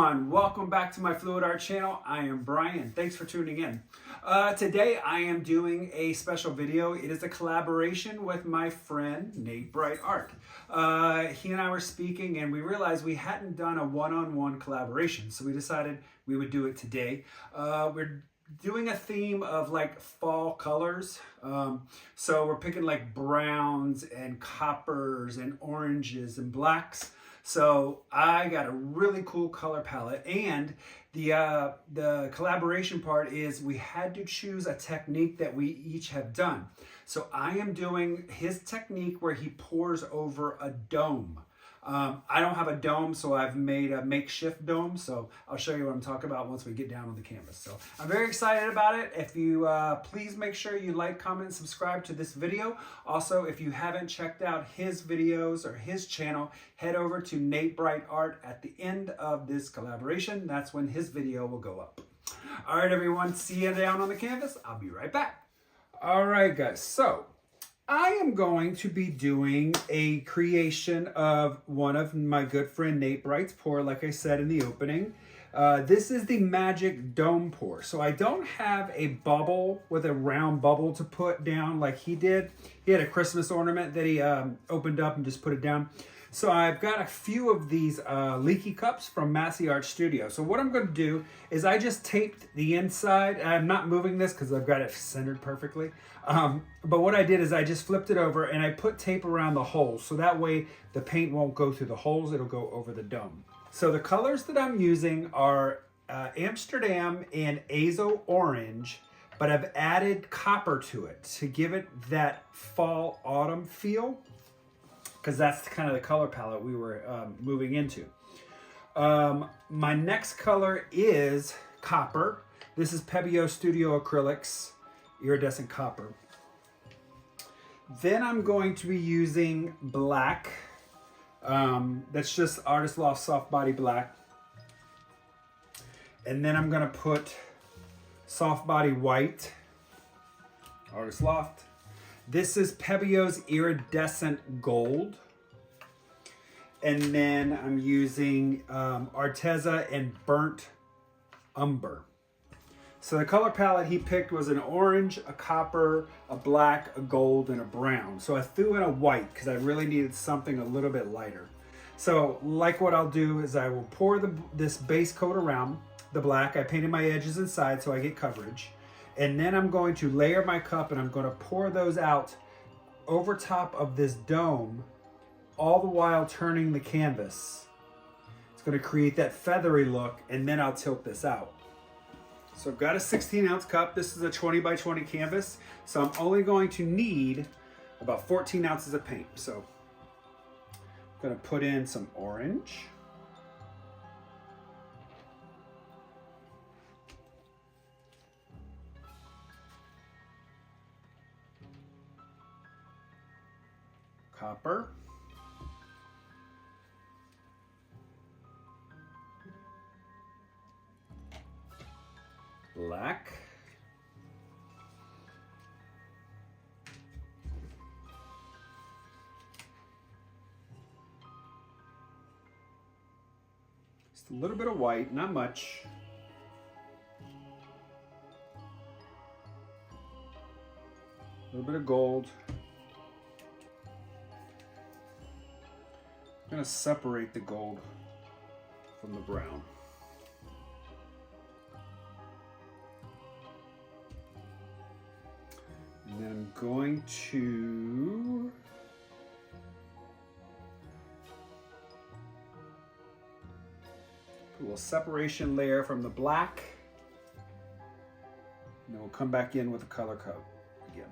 everyone, welcome back to my Fluid Art channel. I am Brian. Thanks for tuning in. Today I am doing a special video. It is a collaboration with my friend Nate Bright Art. He and I were speaking and we realized we hadn't done a one-on-one collaboration, so we decided we would do it today. We're doing a theme of like fall colors. So we're picking like browns and coppers and oranges and blacks. So I got a really cool color palette, and the collaboration part is we had to choose a technique that we each have done. So I am doing his technique where he pours over a dome. I don't have a dome, so I've made a makeshift dome. So I'll show you what I'm talking about once we get down on the canvas. So I'm very excited about it. If you please make sure you like, comment, and subscribe to this video. Also, if you haven't checked out his videos or his channel, head over to Nate Bright Art at the end of this collaboration. That's when his video will go up. All right, everyone, see you down on the canvas. I'll be right back. All right, guys, so I am going to be doing a creation of one of my good friend Nate Bright's pour, like I said in the opening. This is the Magic Dome Pour. So I don't have a bubble with a round bubble to put down like he did. He had a Christmas ornament that he opened up and just put it down. So I've got a few of these leaky cups from Massey Art Studio. So what I'm going to do is I just taped the inside. I'm not moving this because I've got it centered perfectly. But what I did is I just flipped it over and I put tape around the holes. So that way the paint won't go through the holes. It'll go over the dome. So the colors that I'm using are Amsterdam and Azo Orange, but I've added copper to it to give it that fall autumn feel, because that's kind of the color palette we were moving into. My next color is copper. This is Pebeo Studio Acrylics Iridescent Copper. Then I'm going to be using black. That's just Artist Loft Soft Body Black. And then I'm gonna put Soft Body White, Artist Loft. This is Pebeo's Iridescent Gold. And then I'm using Arteza and Burnt Umber. So the color palette he picked was an orange, a copper, a black, a gold, and a brown. So I threw in a white because I really needed something a little bit lighter. So like what I'll do is I will pour this base coat around the black. I painted my edges inside so I get coverage. And then I'm going to layer my cup and I'm going to pour those out over top of this dome, all the while turning the canvas. It's going to create that feathery look, and then I'll tilt this out. So I've got a 16-ounce cup. This is a 20 by 20 canvas. So I'm only going to need about 14 ounces of paint. So I'm going to put in some orange. Copper. Black. Just a little bit of white, not much. A little bit of gold. I'm going to separate the gold from the brown. And then I'm going to put a little separation layer from the black. And then we'll come back in with a color coat again.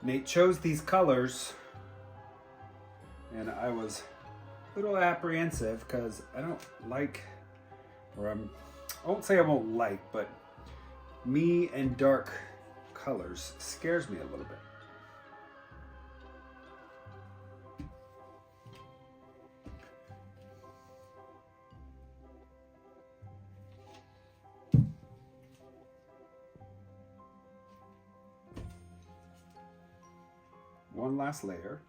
Nate chose these colors, and I was a little apprehensive because I don't like, or I won't say I won't like, but me and dark colors scares me a little bit. one last layer.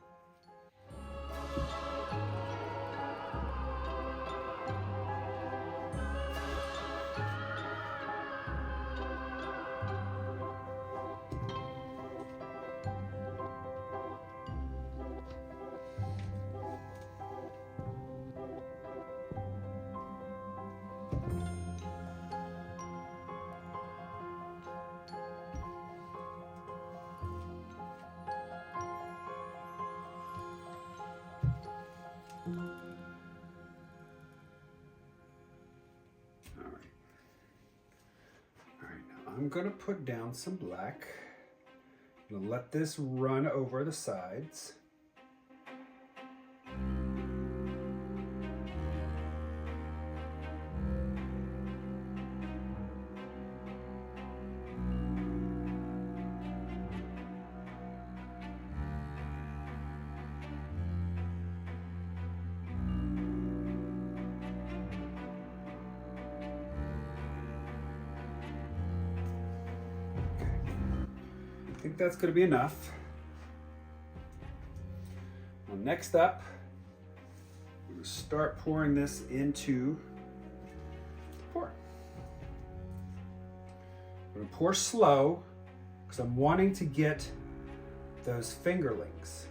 I'm gonna put down some black. I'm gonna let this run over the sides. I think that's going to be enough. Well, next up, we're going to start pouring this into the pour. I'm going to pour slow because I'm wanting to get those fingerlings.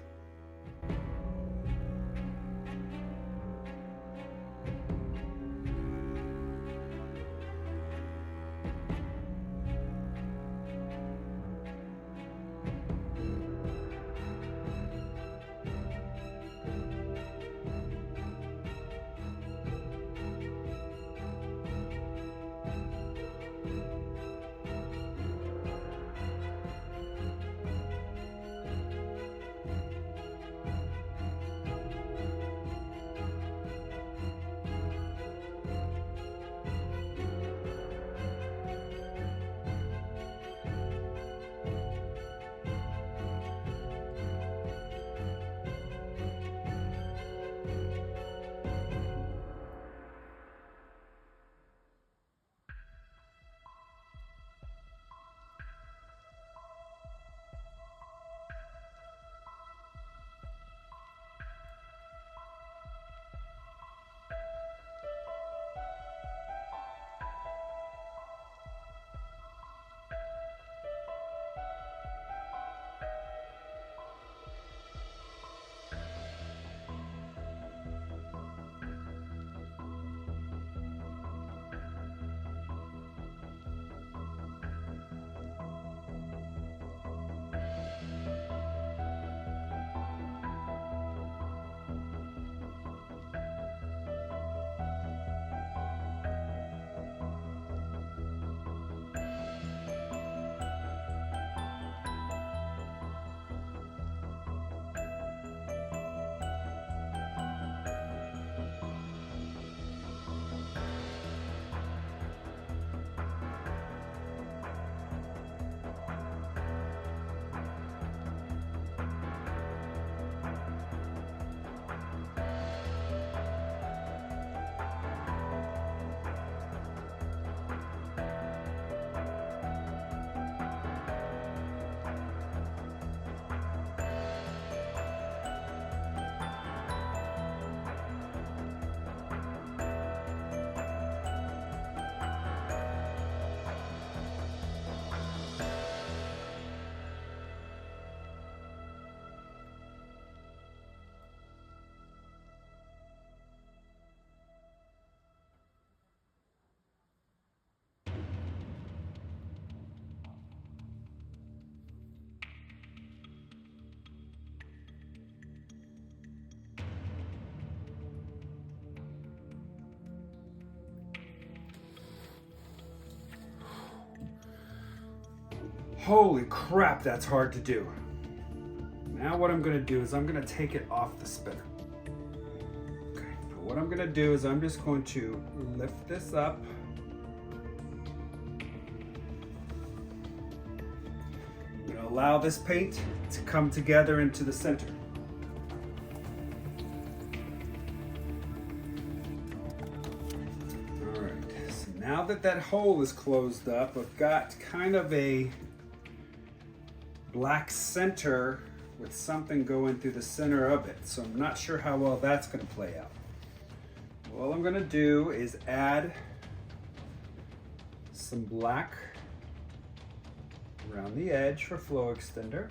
Holy crap, that's hard to do. Now what I'm gonna do is I'm gonna take it off the spinner. Okay, now what I'm gonna do is I'm just going to lift this up. I'm gonna allow this paint to come together into the center. All right, so now that that hole is closed up, I've got kind of a black center with something going through the center of it. So I'm not sure how well that's going to play out. All I'm going to do is add some black around the edge for flow extender.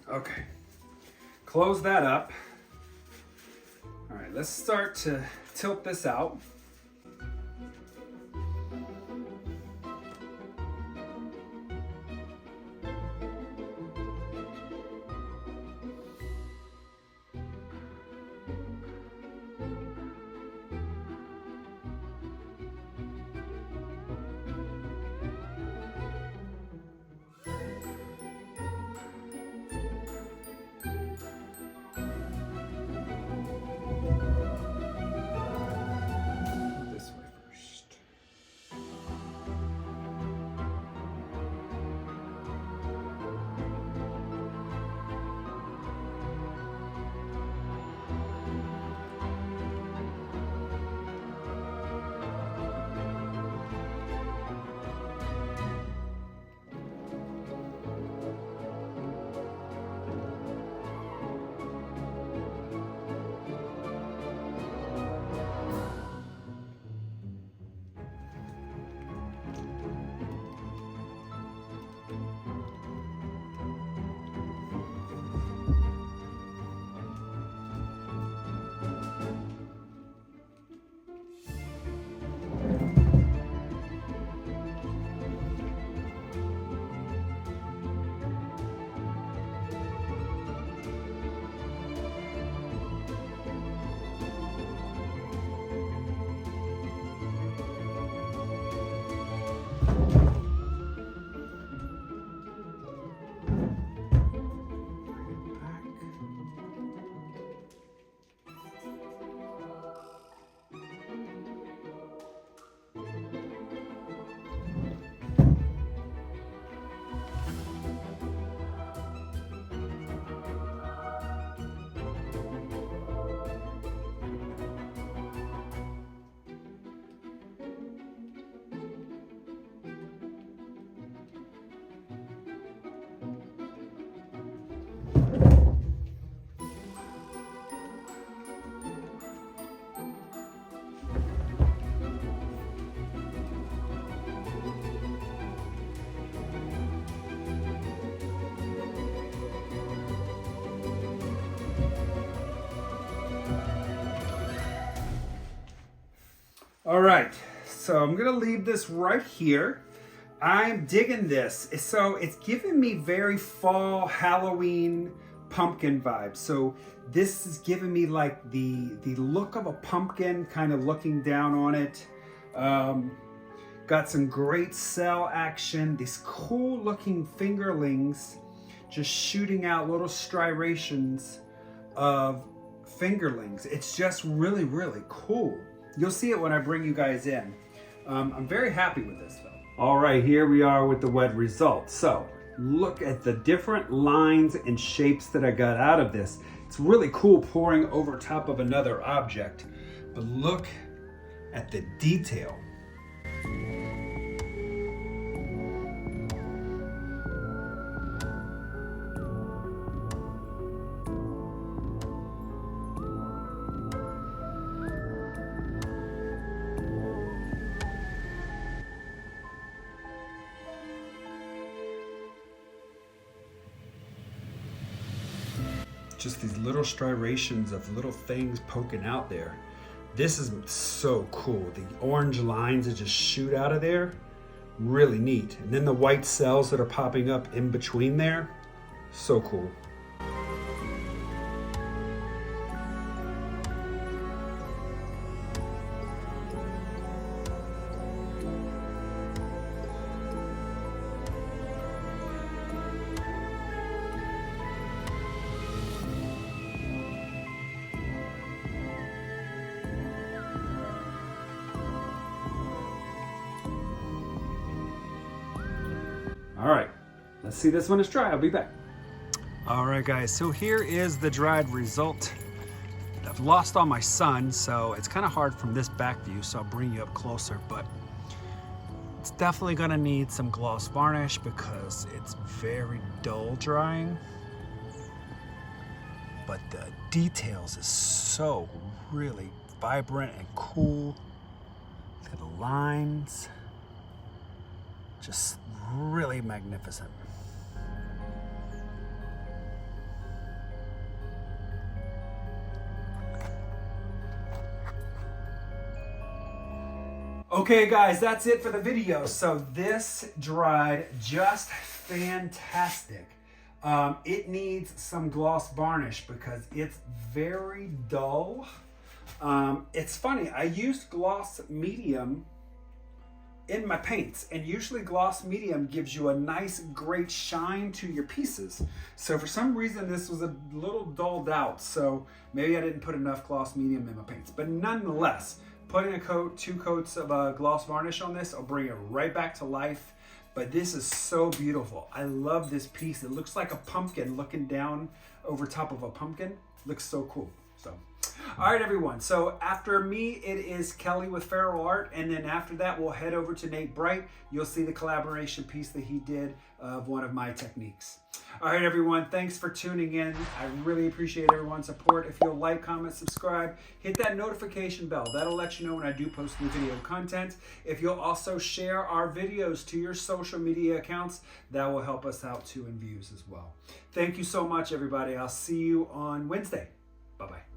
Okay, close that up. All right, let's start to tilt this out. All right, so I'm gonna leave this right here. I'm digging this. So it's giving me very fall Halloween pumpkin vibes. So this is giving me like the look of a pumpkin, kind of looking down on it. Got some great cell action. These cool looking fingerlings just shooting out little striations of fingerlings. It's just really, really cool. You'll see it when I bring you guys in. I'm very happy with this though. All right, here we are with the wet result. So look at the different lines and shapes that I got out of this. It's really cool pouring over top of another object, but look at the detail. Just these little striations of little things poking out there. This is so cool. The orange lines that just shoot out of there, really neat. And then the white cells that are popping up in between there, so cool. All right, let's see this when it's dry. I'll be back. All right, guys, so here is the dried result. I've lost all my sun, so it's kind of hard from this back view, so I'll bring you up closer, but it's definitely gonna need some gloss varnish because it's very dull drying. But the details is so really vibrant and cool. Look at the lines. Just really magnificent. Okay guys, that's it for the video. So this dried just fantastic. It needs some gloss varnish because it's very dull. It's funny, I used gloss medium in my paints, and usually gloss medium gives you a nice great shine to your pieces. So for some reason this was a little dulled out, so maybe I didn't put enough gloss medium in my paints. But nonetheless, putting a coat, 2 coats of gloss varnish on this, I'll bring it right back to life. But this is so beautiful. I love this piece. It looks like a pumpkin looking down over top of a pumpkin. Looks so cool. So, all right, everyone. So after me, it is Kelly with Feral Art. And then after that, we'll head over to Nate Bright. You'll see the collaboration piece that he did of one of my techniques. All right, everyone. Thanks for tuning in. I really appreciate everyone's support. If you'll like, comment, subscribe, hit that notification bell. That'll let you know when I do post new video content. If you'll also share our videos to your social media accounts, that will help us out too in views as well. Thank you so much, everybody. I'll see you on Wednesday. Bye-bye.